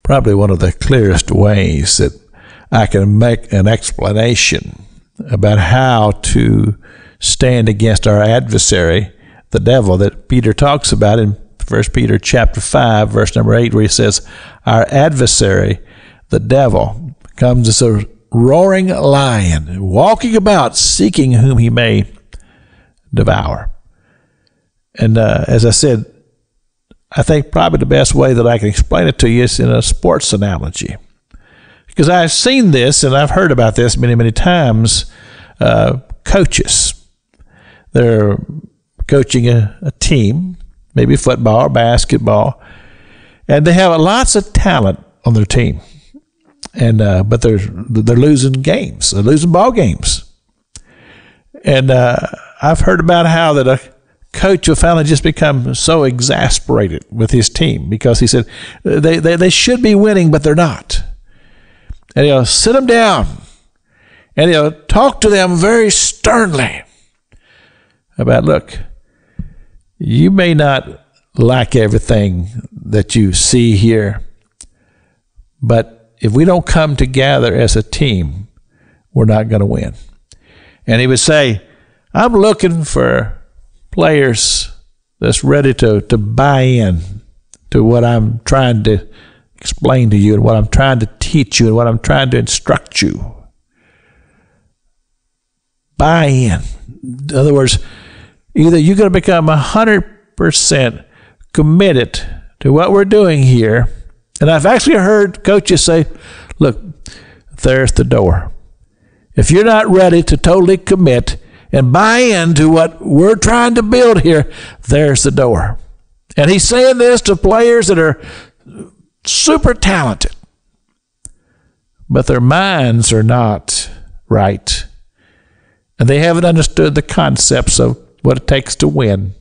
probably one of the clearest ways that I can make an explanation about how to stand against our adversary, the devil, that Peter talks about in 1 Peter chapter 5, verse number 8, where he says, our adversary, the devil, comes as a roaring lion, walking about, seeking whom he may devour. And as I said, I think probably the best way that I can explain it to you is in a sports analogy. Because I've seen this and I've heard about this many, many times. Coaches, they're coaching a team, maybe football or basketball, and they have lots of talent on their team. And but they're losing games. They're losing ball games. And I've heard about how that a coach will finally just become so exasperated with his team because he said they should be winning, but they're not. And he'll sit them down and he'll talk to them very sternly about, look, you may not like everything that you see here, but if we don't come together as a team, we're not going to win. And he would say, I'm looking for players that's ready to buy in to what I'm trying to explain to you and what I'm trying to teach you and what I'm trying to instruct you. Buy in. In other words, either you're going to become 100% committed to what we're doing here. And I've actually heard coaches say, look, there's the door. If you're not ready to totally commit and buy into what we're trying to build here, there's the door. And he's saying this to players that are super talented, but their minds are not right. And they haven't understood the concepts of what it takes to win.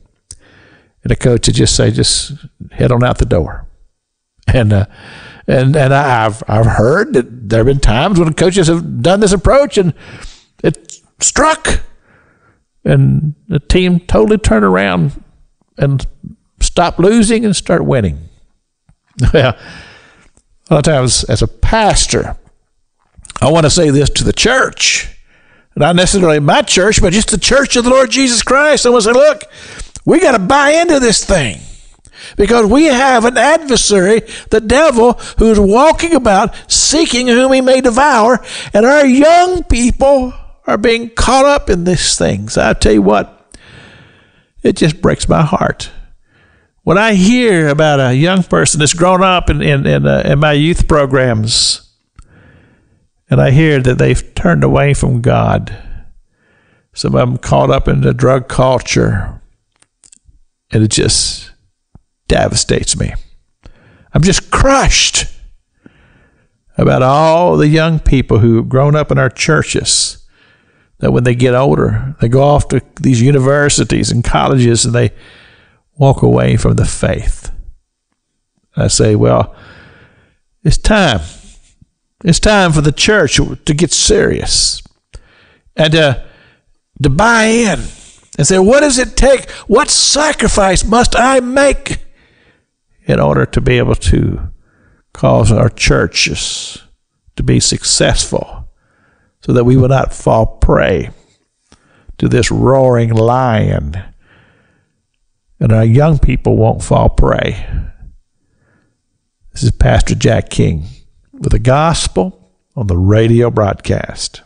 And a coach would just say, just head on out the door. And I've heard that there have been times when coaches have done this approach and it struck. And the team totally turned around and stopped losing and start winning. Well, a lot of times as a pastor, I want to say this to the church. Not necessarily my church, but just the church of the Lord Jesus Christ. I want to say, look, we got to buy into this thing. Because we have an adversary, the devil, who's walking about seeking whom he may devour. And our young people are being caught up in these things. I tell you what, it just breaks my heart. When I hear about a young person that's grown up in my youth programs, and I hear that they've turned away from God, some of them caught up in the drug culture, and it just devastates me. I'm just crushed about all the young people who've grown up in our churches, that when they get older, they go off to these universities and colleges and they walk away from the faith. I say, well, it's time. It's time for the church to get serious and to buy in and say, what does it take? What sacrifice must I make in order to be able to cause our churches to be successful so that we will not fall prey to this roaring lion and our young people won't fall prey. This is Pastor Jack King with the gospel on the radio broadcast.